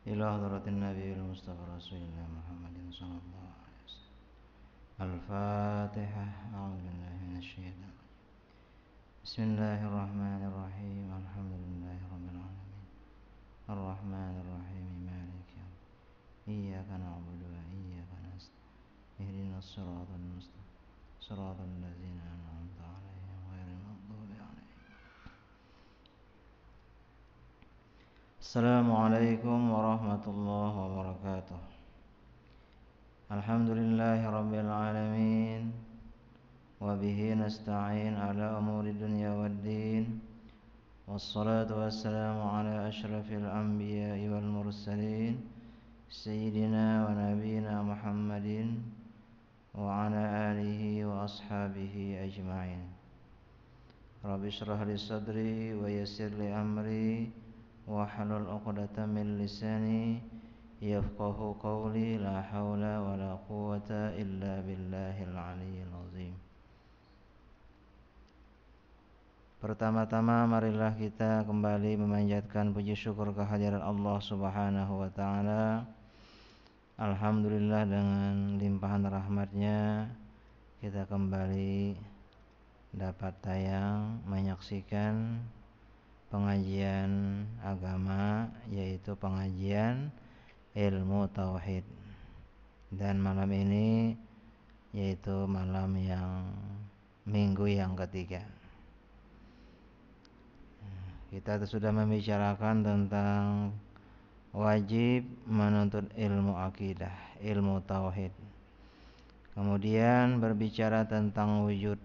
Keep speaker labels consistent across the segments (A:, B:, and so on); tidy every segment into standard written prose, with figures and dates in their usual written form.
A: إلى حضرة النبي المصطفى رسول الله محمد صلى الله عليه وسلم. الفاتحة. أعوذ بالله من الشيطان. بسم الله الرحمن الرحيم. الحمد لله رب العالمين الرحمن الرحيم مالك يوم إياك نعبد وإياك نستعين اهدنا الصراط المستقيم صراط الذين أنعمت عليهم غير المغضوب عليهم. Assalamualaikum warahmatullahi wabarakatuh. Alhamdulillahi rabbil alamin wa bihi nasta'in ala umuri dunya waddin. Wassalatu wassalamu ala asyrafil anbiya'i wal mursalin sayyidina wa nabiyina Muhammadin wa ala alihi wa ashabihi ajma'in. Rabbi shrah li sadri wa yassir li amri wahlul 'uqdatam min lisani yafqahu qawli. La haula wala quwwata illa billahil aliyyil azim. Pertama-tama marilah kita kembali memanjatkan puji syukur kehadirat Allah Subhanahu wa taala. Alhamdulillah, dengan limpahan rahmatnya kita kembali dapat tayang menyaksikan pengajian agama, yaitu pengajian ilmu tauhid. Dan malam ini yaitu malam yang minggu yang ketiga. Kita sudah membicarakan tentang wajib menuntut ilmu akidah, ilmu tauhid. Kemudian berbicara tentang wujud.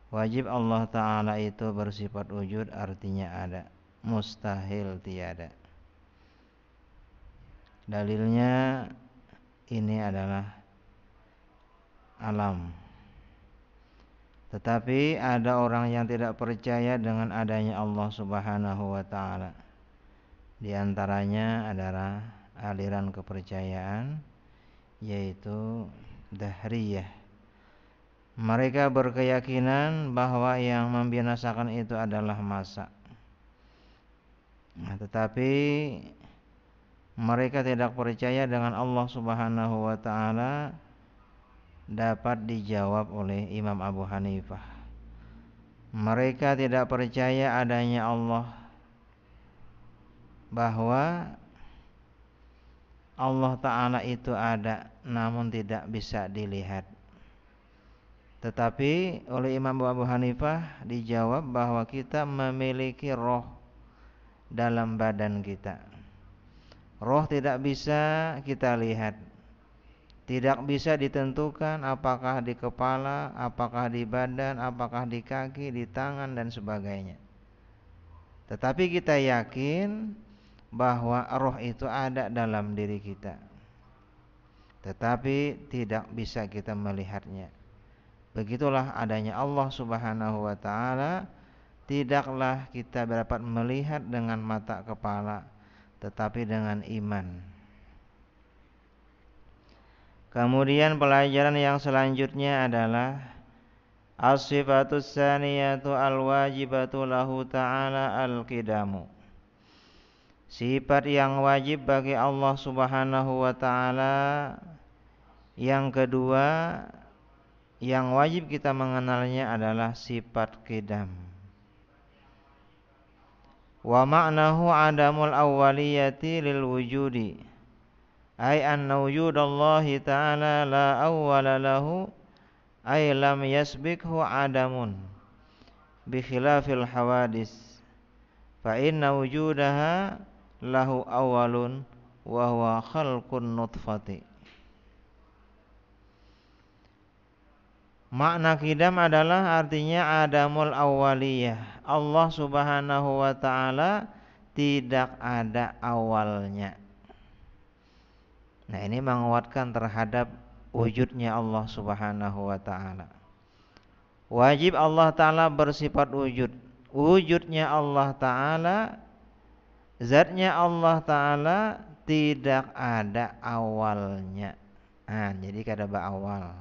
A: Wajib Allah Ta'ala itu bersifat wujud, artinya ada, mustahil tiada. Dalilnya ini adalah alam. Tetapi ada orang yang tidak percaya dengan adanya Allah Subhanahu wa Ta'ala. Di antaranya adalah aliran kepercayaan, yaitu Dahriyah. Mereka berkeyakinan bahwa yang membinasakan itu adalah massa. Tetapi mereka tidak percaya dengan Allah Subhanahu wa taala dapat dijawab oleh Imam Abu Hanifah. Mereka tidak percaya adanya Allah, bahwa Allah Ta'ala itu ada namun tidak bisa dilihat. Tetapi oleh Imam Abu Hanifah dijawab bahwa kita memiliki roh dalam badan kita. Roh tidak bisa kita lihat, tidak bisa ditentukan apakah di kepala, apakah di badan, apakah di kaki, di tangan dan sebagainya. Tetapi kita yakin bahwa roh itu ada dalam diri kita, tetapi tidak bisa kita melihatnya. Begitulah adanya Allah Subhanahu wa ta'ala. Tidaklah kita dapat melihat dengan mata kepala, tetapi dengan iman. Kemudian pelajaran yang selanjutnya adalah as-sifatus tsaniyatu al-wajibatu lahu ta'ala al-qidamu. Sifat yang wajib bagi Allah Subhanahu wa ta'ala yang kedua, yang wajib kita mengenalnya adalah sifat qidam. Wa ma'nahu adamul awwaliyati lil wujudi, ay anna wujudallahi ta'ala la awwala lahu, ay lam yasbikhu adamun bi khilafil hawadis, fa inna wujudaha lahu awwalun wa huwa khalqun nutfati. Makna qidam adalah artinya adamul awwaliyah. Allah Subhanahu wa ta'ala tidak ada awalnya. Nah, ini menguatkan terhadap wujudnya Allah Subhanahu wa ta'ala. Wajib Allah ta'ala bersifat wujud. Wujudnya Allah ta'ala, zatnya Allah ta'ala tidak ada awalnya. Jadi kada berawal,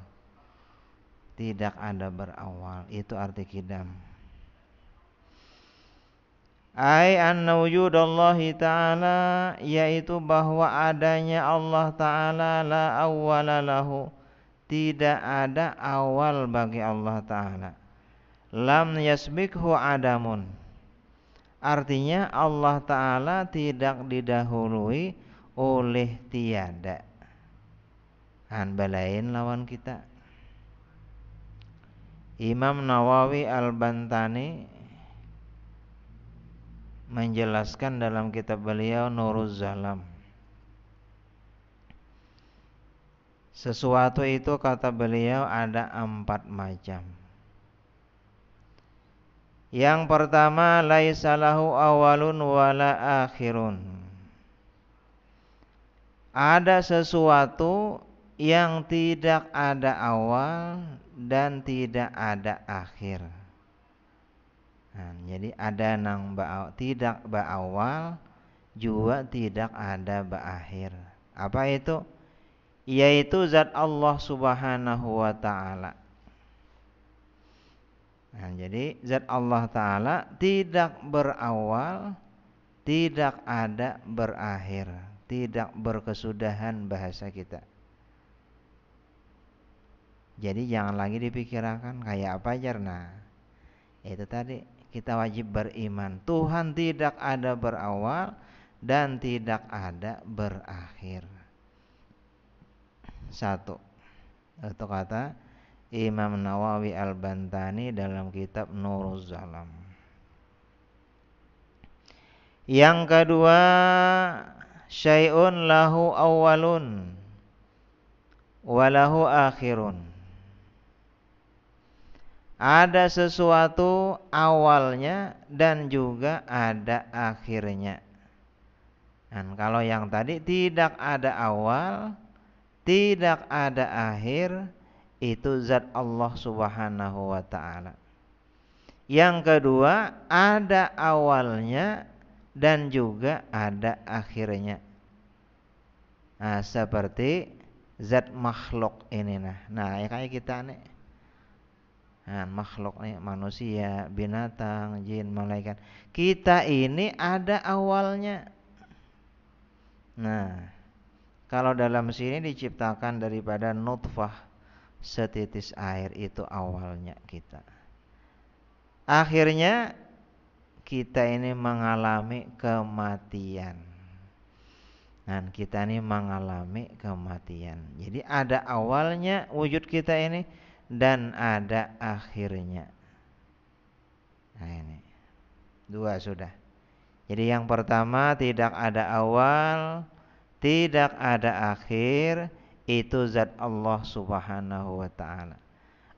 A: tidak ada berawal. Itu arti qidam. Ai anna wujudallahi ta'ala, yaitu bahwa adanya Allah Ta'ala la awwala lahu, tidak ada awal bagi Allah Ta'ala. Lam yasbikhu adamun, artinya Allah Ta'ala tidak didahului oleh tiada. Balain lawan kita. Imam Nawawi Al-Bantani menjelaskan dalam kitab beliau Nuruz Zalam, sesuatu itu kata beliau ada 4 macam. Yang pertama, laisa lahu awalun wala akhirun. Ada sesuatu yang tidak ada awal dan tidak ada akhir. Jadi ada nang tidak berawal, juga tidak ada berakhir. Apa itu? Yaitu zat Allah Subhanahu wa Ta'ala. Jadi zat Allah Ta'ala tidak berawal, tidak ada berakhir, tidak berkesudahan bahasa kita. Jadi jangan lagi dipikirkan kayak apa aja. Itu tadi kita wajib beriman. Tuhan tidak ada berawal dan tidak ada berakhir. Satu. Itu kata Imam Nawawi Al-Bantani dalam kitab Nuruz Zalam. Yang kedua, syai'un lahu awwalun walahu akhirun. Ada sesuatu awalnya dan juga ada akhirnya. Dan kalau yang tadi tidak ada awal, tidak ada akhir, itu zat Allah Subhanahu wa Ta'ala. Yang kedua, ada awalnya dan juga ada akhirnya. Seperti zat makhluk ini. Ya kayak kita nih. Makhluk nih, manusia, binatang, jin, malaikat. Kita ini ada awalnya. Kalau dalam sini diciptakan daripada nutfah, setitis air, itu awalnya kita. Akhirnya kita ini mengalami kematian. Kita ini mengalami kematian. Jadi ada awalnya wujud kita ini dan ada akhirnya. Ini 2 sudah. Jadi yang pertama, tidak ada awal, tidak ada akhir, itu zat Allah Subhanahu wa Ta'ala.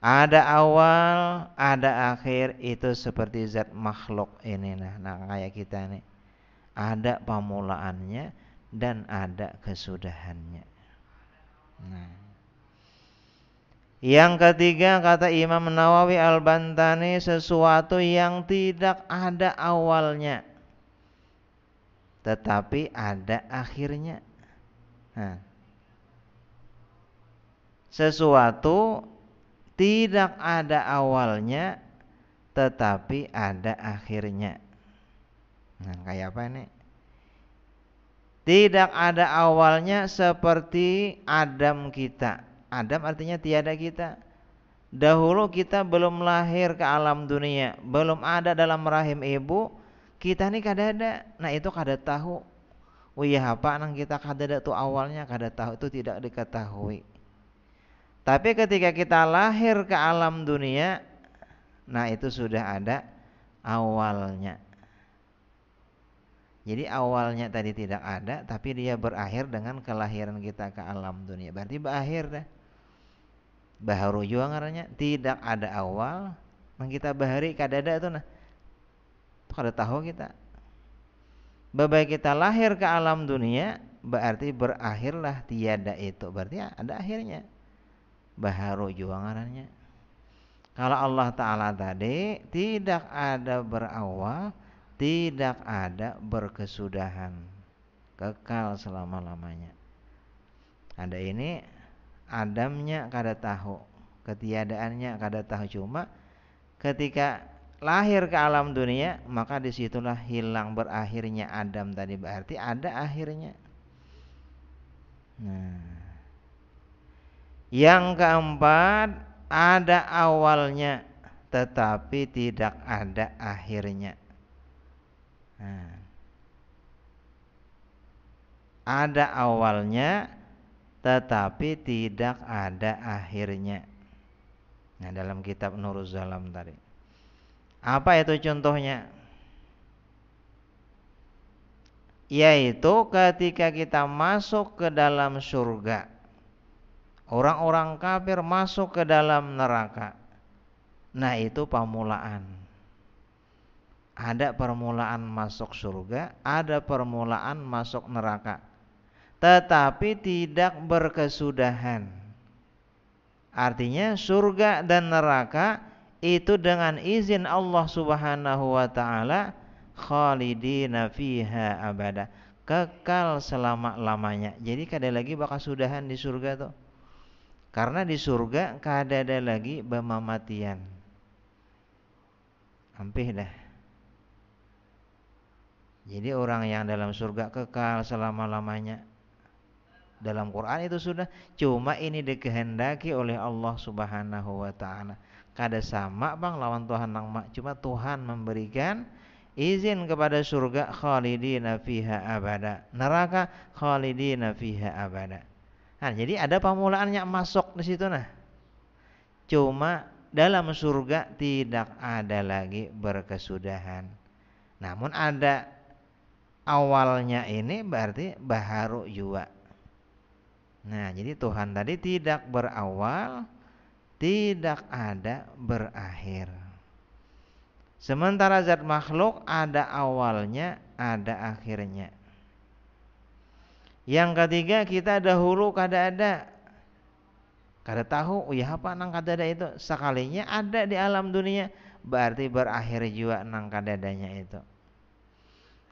A: Ada awal, ada akhir, itu seperti zat makhluk ini. Kayak kita nih, ada pemulaannya dan ada kesudahannya. Yang ketiga, kata Imam Nawawi Al-Bantani, sesuatu yang tidak ada awalnya tetapi ada akhirnya. Sesuatu tidak ada awalnya tetapi ada akhirnya. Kayak apa ini? Tidak ada awalnya seperti Adam kita. Adam artinya tiada kita. Dahulu kita belum lahir ke alam dunia, belum ada dalam rahim ibu, kita ini kada ada. Itu kada tahu. Apa nang kita kada ada tu awalnya, kada tahu, itu tidak diketahui. Tapi ketika kita lahir ke alam dunia, itu sudah ada awalnya. Jadi awalnya tadi tidak ada, tapi dia berakhir dengan kelahiran kita ke alam dunia. Berarti berakhir dah. Baharu juga ngarannya, tidak ada awal, nang kita bahari kada ada tu kada tahu kita. Baik kita lahir ke alam dunia, berarti berakhirlah tiada itu, berarti ada akhirnya. Baharu juga ngarannya. Kalau Allah Ta'ala tadi tidak ada berawal, tidak ada berkesudahan, kekal selama-lamanya. Ada ini Adamnya kada tahu, ketiadaannya kada tahu, cuma ketika lahir ke alam dunia, maka disitulah hilang berakhirnya Adam tadi, berarti ada akhirnya. Nah, yang keempat, ada awalnya tetapi tidak ada akhirnya. Nah, ada awalnya tetapi tidak ada akhirnya. Nah, dalam kitab Nuruz Zalam tadi. Apa itu contohnya? Yaitu ketika kita masuk ke dalam surga, orang-orang kafir masuk ke dalam neraka. Nah, itu permulaan. Ada permulaan masuk surga, ada permulaan masuk neraka. Tetapi tidak berkesudahan. Artinya surga dan neraka itu dengan izin Allah Subhanahu wa taala khalidina fiha abada, kekal selama-lamanya. Jadi kada lagi bakal sudahan di surga tuh. Karena di surga kada ada lagi pemamatian. Hampir dah. Jadi orang yang dalam surga kekal selama-lamanya. Dalam Quran itu sudah, cuma ini dikehendaki oleh Allah Subhanahu wa taala. Kada sama bang lawan Tuhan nang mak, cuma Tuhan memberikan izin kepada surga khalidina fiha abada, neraka khalidina fiha abada. Nah, jadi ada permulaannya masuk di situ nah. Cuma dalam surga tidak ada lagi berkesudahan. Namun ada awalnya, ini berarti baharu juga. Nah, jadi Tuhan tadi tidak berawal, tidak ada berakhir. Sementara zat makhluk ada awalnya, ada akhirnya. Yang ketiga, kita dahulu kada ada. Kada tahu, ya apa nang kada ada itu. Sekalinya ada di alam dunia, berarti berakhir juga nang kada adanya itu.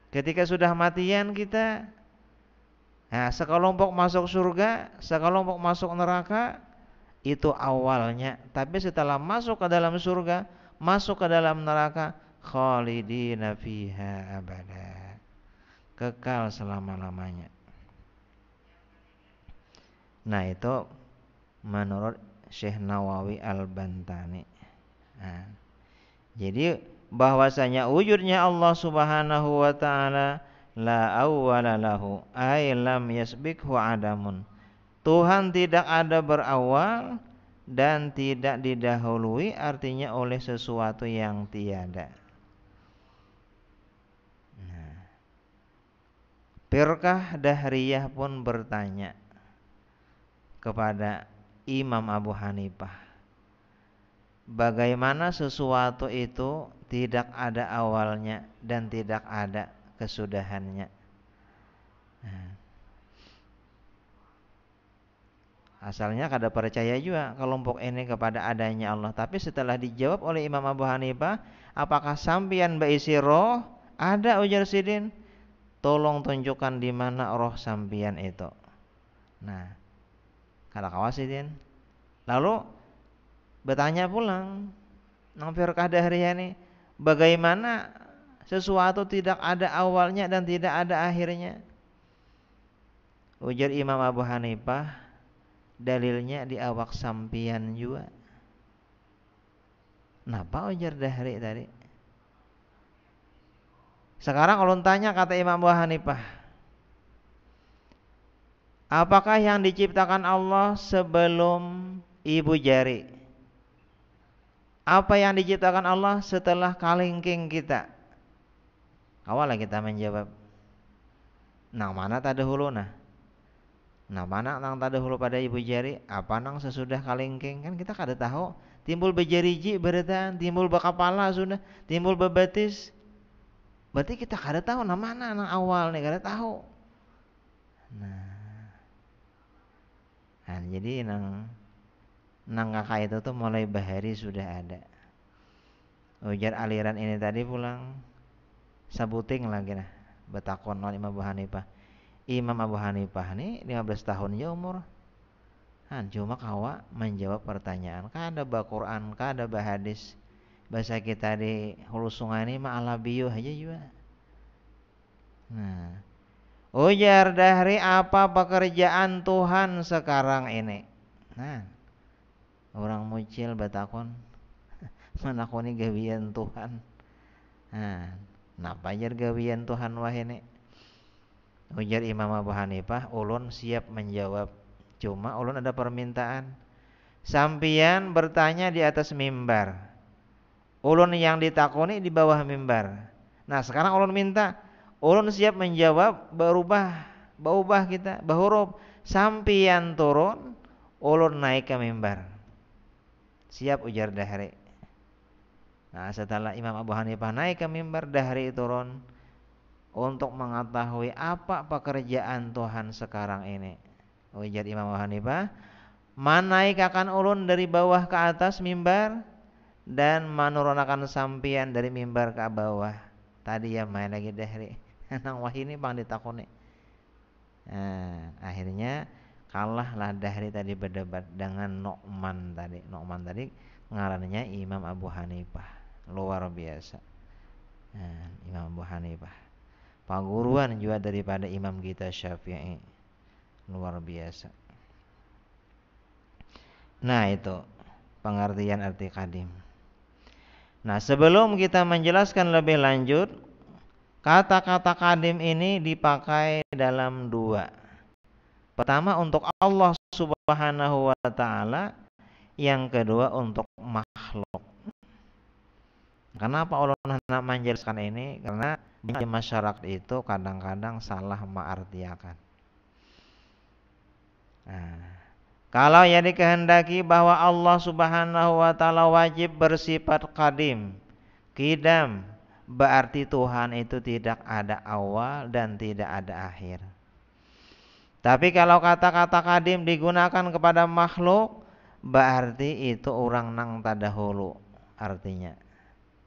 A: Ketika sudah matian kita, nah, sekelompok masuk surga, sekelompok masuk neraka, itu awalnya. Tapi setelah masuk ke dalam surga, masuk ke dalam neraka, khalidina fiha abada, kekal selama-lamanya. Nah, itu menurut Syekh Nawawi Al-Bantani. Nah, jadi bahwasanya wujudnya Allah Subhanahu wa taala la awwala lahu ay lam yasbiqhu adamun. Tuhan tidak ada berawal dan tidak didahului, artinya oleh sesuatu yang tiada. Nah, Firqah Dahriyah pun bertanya kepada Imam Abu Hanifah, bagaimana sesuatu itu tidak ada awalnya dan tidak ada kesudahannya. Nah, asalnya kada percaya juga kelompok ini kepada adanya Allah. Tapi setelah dijawab oleh Imam Abu Hanifah, apakah sampian baisi roh? Ada, ujar Sidin. Tolong tunjukkan di mana roh sampian itu. Nah, kada kawas Sidin. Lalu bertanya pulang nang Firqah Dahriyah ini, bagaimana sesuatu tidak ada awalnya dan tidak ada akhirnya? Ujar Imam Abu Hanifah, dalilnya di awak sampian juga. Napa ujar Dahri tadi? Sekarang kalau tanya kata Imam Abu Hanifah, apakah yang diciptakan Allah sebelum ibu jari? Apa yang diciptakan Allah setelah kalingking kita? Awalnya kita menjawab, nang mana tadahulu nah? Nah, mana nang tadahulu pada ibu jari, apa nang sesudah kalingking? Kan kita kada tahu. Timbul bejariji beretan, timbul bekapala sudah, timbul bebetis. Berarti kita kada tahu nah mana nang awal nih, kada tahu. Nah, jadi nang kakak itu tuh mulai bahari sudah ada. Ujar aliran ini tadi pulang sabuting lagi nah, betakon oleh Imam Abu Hanifah. Imam Abu Hanifah ini 15 tahun ya umur. Cuma kawa menjawab pertanyaan. Kada ba Quran, kada ba hadis Bahasa kita di hulu sungai ini mah alabiyo aja juga. Nah, ujar Dahri, apa pekerjaan Tuhan sekarang ini? Nah, orang mucil batakon manakoni gawian Tuhan. Nah, napa ajar gawian Tuhan wah ini? Ujar Imam Abu Hanifah, ulun siap menjawab. Cuma ulun ada permintaan. Sampian bertanya di atas mimbar. Ulun yang ditakoni di bawah mimbar. Nah, sekarang ulun minta, ulun siap menjawab, berubah kita, bahuruf. Sampian turun, ulun naik ke mimbar. Siap, ujar Dahri. Nah, setelah Imam Abu Hanifah naik ke mimbar, Dahri turun untuk mengetahui apa pekerjaan Tuhan sekarang ini. Ujar Imam Abu Hanifah, manaikakan ulun dari bawah ke atas mimbar dan manurunakan sampian dari mimbar ke bawah. Tadi ya main lagi Dahri. Nang wah ini bang ditakoni. Nah, akhirnya kalahlah Dahri tadi berdebat dengan Nu'man tadi. Nu'man tadi ngarannya Imam Abu Hanifah. Luar biasa. Nah, Imam Abu Hanifah paguruan juga daripada imam kita Syafi'i. Luar biasa. Nah, itu pengertian arti qadim. Nah, sebelum kita menjelaskan lebih lanjut, kata-kata qadim ini dipakai dalam dua. Pertama untuk Allah Subhanahu wa taala, yang kedua untuk makhluk. Kenapa Allah nak menjelaskan ini? Karena di masyarakat itu kadang-kadang salah mengartiakan. Nah, kalau yang dikehendaki bahwa Allah Subhanahu wa taala wajib bersifat qadim, qidam, berarti Tuhan itu tidak ada awal dan tidak ada akhir. Tapi kalau kata-kata qadim digunakan kepada makhluk, berarti itu orang nang tadahulu artinya.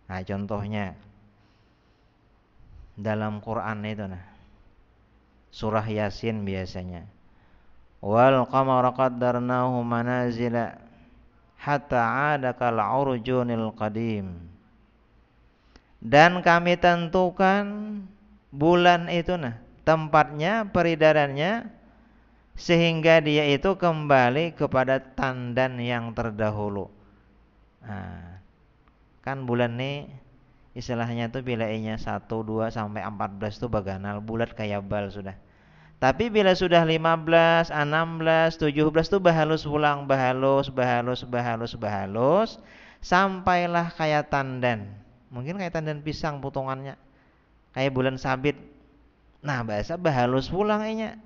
A: Nah, contohnya dalam Quran itu surah Yasin biasanya. Wal qamara qaddarnahu manazila hatta 'ada kal 'urjunil qadim. Dan kami tentukan bulan itu tempatnya, peredarannya, sehingga dia itu kembali kepada tandan yang terdahulu. Nah, kan bulan ini istilahnya tuh bilainya 1, 2 sampai 14 tuh baganal bulat kayak bal sudah. Tapi bila sudah 15, 16, 17 tuh bahalus pulang, bahalus sampailah kayak tandan. Mungkin kayak tandan pisang potongannya. Kayak bulan sabit. Nah, bahasa bahalus pulang nya.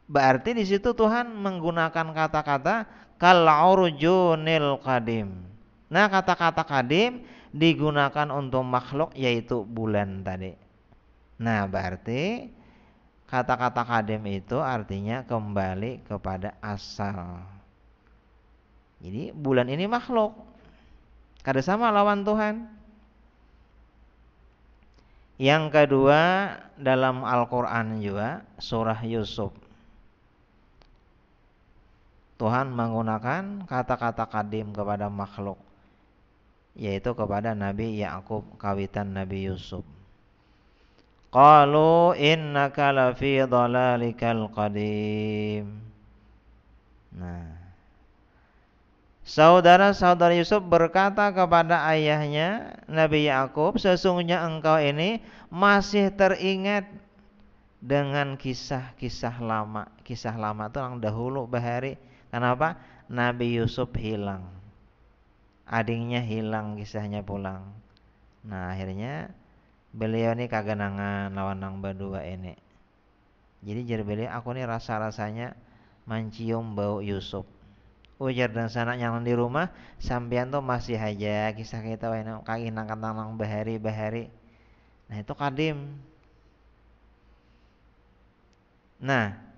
A: Berarti di situ Tuhan menggunakan kata-kata kal urjunil qadim. Nah, kata-kata qadim digunakan untuk makhluk yaitu bulan tadi. Nah, berarti kata-kata qadim itu artinya kembali kepada asal. Jadi bulan ini makhluk. Kada sama lawan Tuhan. Yang kedua dalam Al-Qur'an juga surah Yusuf. Tuhan menggunakan kata-kata qadim kepada makhluk, yaitu kepada Nabi Yakub kawitan Nabi Yusuf. Qalu innaka lafi dhalalikal qadim. Nah, saudara-saudara Yusuf berkata kepada ayahnya Nabi Yakub, sesungguhnya engkau ini masih teringat dengan kisah-kisah lama. Kisah lama itu yang dahulu bahari. Kenapa? Nabi Yusuf hilang, adiknya hilang, kisahnya pulang. Nah, akhirnya beliau ini kagenangan lawan nang berdua ini. Jadi jar beliau, aku nih rasa-rasanya mencium bau Yusuf. Ujar dan sanak yang di rumah, sampean tuh masih aja kisah kita wae kaki nang nang bahari. Nah, itu qadim. Nah,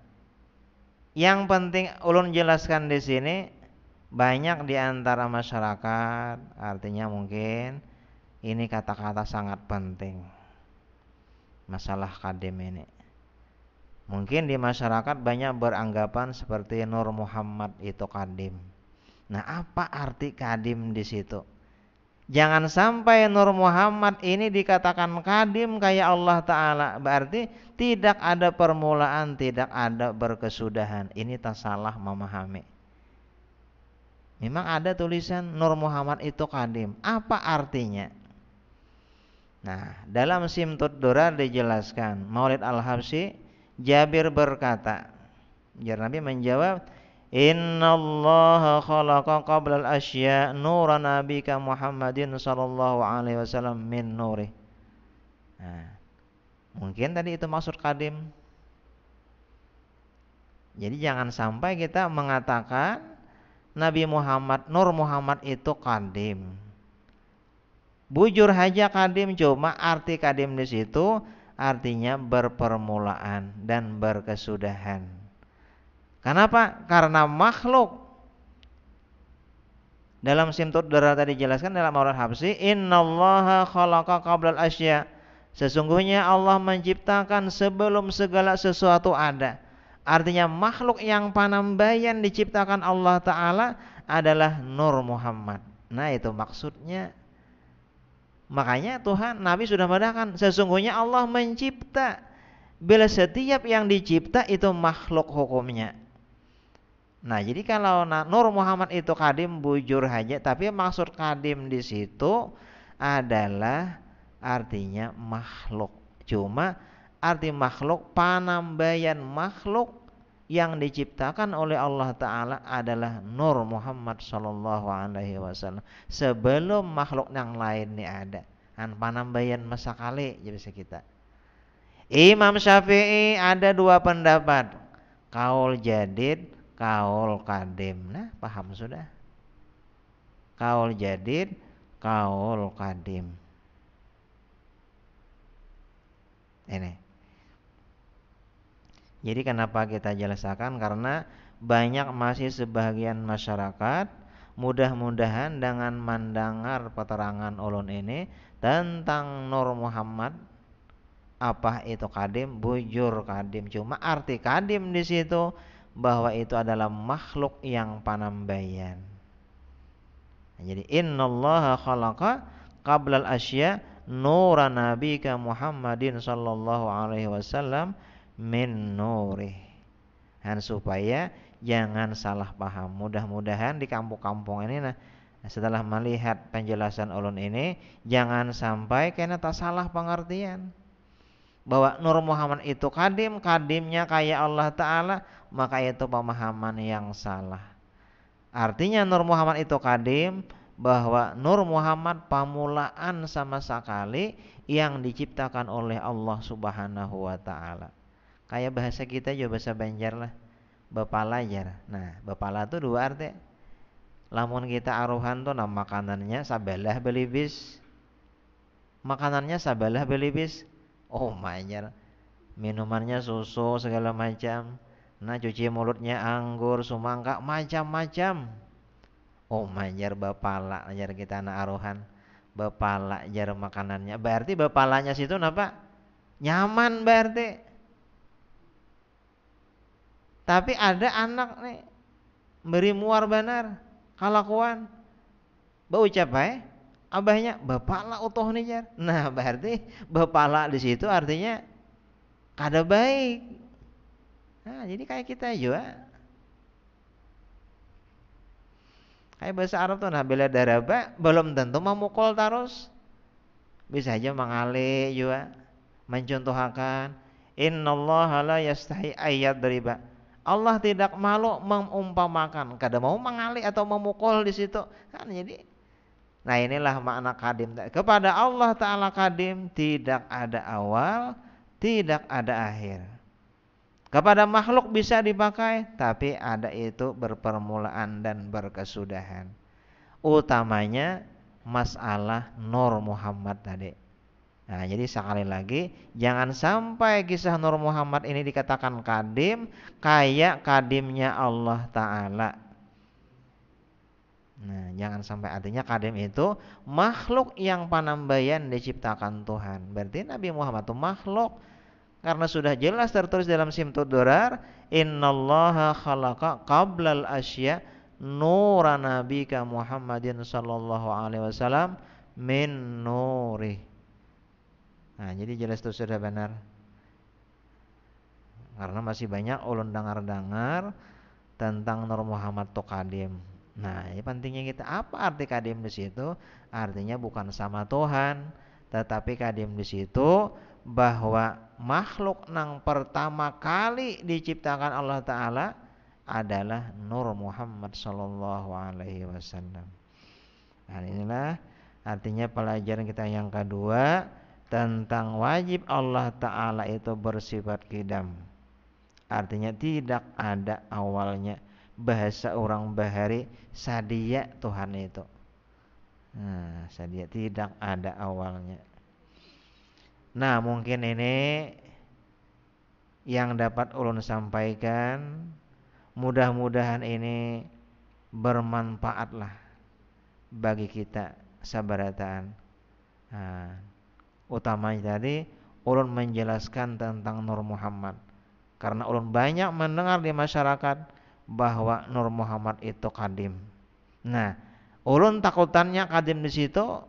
A: yang penting ulun jelaskan di sini, banyak di antara masyarakat, artinya mungkin ini kata-kata sangat penting. Masalah qadim ini. Mungkin di masyarakat banyak beranggapan seperti Nur Muhammad itu qadim. Nah, apa arti qadim di situ? Jangan sampai Nur Muhammad ini dikatakan kadim kayak Allah Ta'ala. Berarti tidak ada permulaan, tidak ada berkesudahan. Ini tak salah memahami. Memang ada tulisan Nur Muhammad itu kadim. Apa artinya? Nah, dalam Simtud Durar dijelaskan, Maulid Al-Habsyi, Jabir berkata, Nabi menjawab, Innallaha khalaqa qablal asya nura nabika Muhammadin sallallahu alaihi wasallam min nuri. Nah, mungkin tadi itu maksud kadim. Jadi jangan sampai kita mengatakan Nabi Muhammad, Nur Muhammad itu kadim. Bujur saja kadim, cuma arti kadim di situ artinya berpermulaan dan berkesudahan. Kenapa? Karena makhluk. Dalam Simtud Durar tadi dijelaskan dalam Maulid Habsyi, Innallaha khalaqa qablal asya. Sesungguhnya Allah menciptakan sebelum segala sesuatu ada. Artinya makhluk yang panambayan diciptakan Allah Ta'ala adalah Nur Muhammad. Nah, itu maksudnya. Makanya Tuhan, Nabi sudah mengatakan, sesungguhnya Allah mencipta. Bila setiap yang dicipta itu makhluk hukumnya. Nah, jadi kalau Nur Muhammad itu kadim bujur saja, tapi maksud kadim di situ adalah artinya makhluk. Cuma arti makhluk, panambayan makhluk yang diciptakan oleh Allah Ta'ala adalah Nur Muhammad Sallallahu Alaihi Wasallam sebelum makhluk yang lain ini ada. Panambayan masa kali bisa kita. Imam Syafi'i ada dua pendapat, kaul jadid, kaul kadim. Nah, paham sudah? Kaul jadid, kaul kadim. Ini. Jadi kenapa kita jelaskan? Karena banyak masih sebagian masyarakat mudah-mudahan dengan mendengar keterangan ulun ini tentang Nur Muhammad, apa itu kadim, bujur kadim. Cuma arti kadim di situ bahwa itu adalah makhluk yang panambayan. Jadi innallaha khalaqa qablal asya nura nabika Muhammadin sallallahu alaihi wasallam min nurih. Dan supaya jangan salah paham. Mudah-mudahan di kampung-kampung ini setelah melihat penjelasan ulun ini jangan sampai kena tak salah pengertian. Bahwa Nur Muhammad itu kadim, kadimnya kayak Allah Ta'ala, maka itu pemahaman yang salah. Artinya Nur Muhammad itu kadim, bahwa Nur Muhammad pamulaan sama sekali yang diciptakan oleh Allah Subhanahu wa Ta'ala. Kayak bahasa kita juga bahasa Banjar lah, bepalajar. Nah, bepala itu dua arti. Lamun kita aruhan tuh nama makanannya sabalah belibis. Makanannya sabalah belibis. Oh, majar. Minumannya susu segala macam. Nah, cuci mulutnya anggur, sumangka, macam-macam. Oh, majar bepala, ajar kita anak aruhan. Bepala jar makanannya. Berarti bepalanya situ napa? Nyaman berarti. Tapi ada anak nih beri muar benar kalakuan baucap abahnya bapala utuh nih jar. Nah, berarti bapala di situ artinya kada baik. Nah, jadi kayak kita juga kayak bahasa Arab tuh, nah bila daraba belum tentu memukul terus, bisa aja mengalih juga, mencontohkan innallaha la yastahi ayat dariba. Allah tidak malu mengumpamakan, kada mau mengalih atau memukul di situ. Kan jadi, nah inilah makna kadim. Kepada Allah Ta'ala kadim tidak ada awal, tidak ada akhir. Kepada makhluk bisa dipakai, tapi ada itu berpermulaan dan berkesudahan. Utamanya masalah Nur Muhammad tadi. Nah, jadi sekali lagi jangan sampai kisah Nur Muhammad ini dikatakan kadim kayak kadimnya Allah Ta'ala. Nah, jangan sampai, artinya kadim itu makhluk yang panambayan diciptakan Tuhan. Berarti Nabi Muhammad itu makhluk. Karena sudah jelas tertulis dalam Simtud Durar, innallaha khalaqa qablal asya nura nabika Muhammadin sallallahu alaihi wasallam min nurih. Nah, jadi jelas itu sudah benar. Karena masih banyak ulun dengar-dengar tentang Nur Muhammad itu kadim. Nah, ini pentingnya kita. Apa arti kadim di situ? Artinya bukan sama Tuhan, tetapi kadim di situ bahwa makhluk nang pertama kali diciptakan Allah Ta'ala adalah Nur Muhammad Sallallahu Alaihi Wasallam. Nah, inilah artinya pelajaran kita yang kedua tentang wajib Allah Ta'ala itu bersifat qidam. Artinya tidak ada awalnya. Bahasa orang Bahari, sadia Tuhan itu. Nah, sadia tidak ada awalnya. Nah, mungkin ini yang dapat ulun sampaikan. Mudah-mudahan ini bermanfaatlah bagi kita sabarataan. Nah, utamanya tadi ulun menjelaskan tentang Nur Muhammad. Karena ulun banyak mendengar di masyarakat bahwa Nur Muhammad itu kadim. Nah, ulun takutannya kadim di situ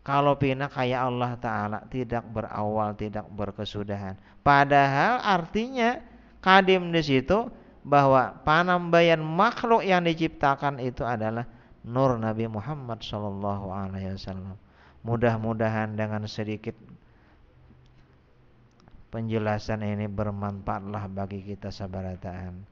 A: kalau pina kayak Allah Ta'ala, tidak berawal, tidak berkesudahan. Padahal artinya kadim di situ bahwa panambayan makhluk yang diciptakan itu adalah nur Nabi Muhammad Sallallahu Alaihi Wasallam. Mudah-mudahan dengan sedikit penjelasan ini bermanfaatlah bagi kita sabarataan.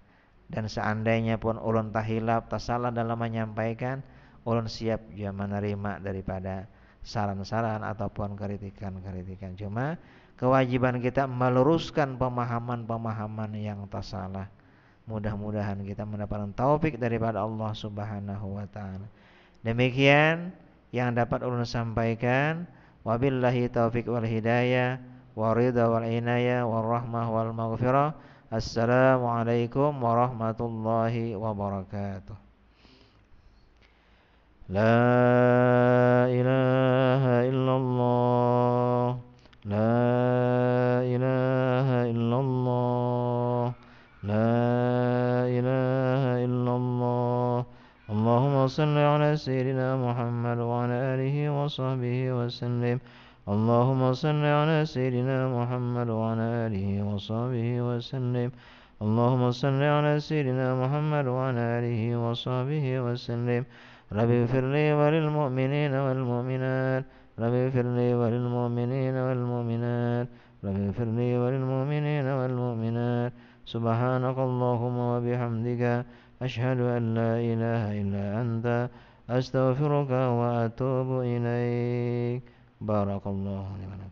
A: Dan seandainya pun ulun tahilap, tasalah dalam menyampaikan, ulun siap juga menerima daripada saran-saran ataupun kritikan-kritikan. Cuma kewajiban kita meluruskan pemahaman-pemahaman yang tasalah. Mudah-mudahan kita mendapatkan taufik daripada Allah Subhanahu wa taala. Demikian yang dapat ulun sampaikan. Wabillahi taufik wal hidayah, waridha wal inayah, wal rahmah wal maghfirah. Assalamualaikum warahmatullahi wabarakatuh. La ilaha illallah, la ilaha illallah, la ilaha illallah. Allahumma salli ala sayyidina Muhammad wa ala alihi wa sahbihi wa sallim. Allahumma salli ala sayyidina Muhammad wa ala alihi wa sahbihi wa sallim. Allahumma salli ala sayyidina Muhammad wa ala alihi wa sahbihi wa sallim. Rabbi firli walil mu'minina wal mu'minat. Rabbi firli walil mu'minina wal mu'minat. Rabbi firli walil mu'minina wal mu'minat. Subhanakallahumma wa bihamdika asyhadu an la ilaha illa anta astaghfiruka wa atubu ilaik. Barakallahu liman.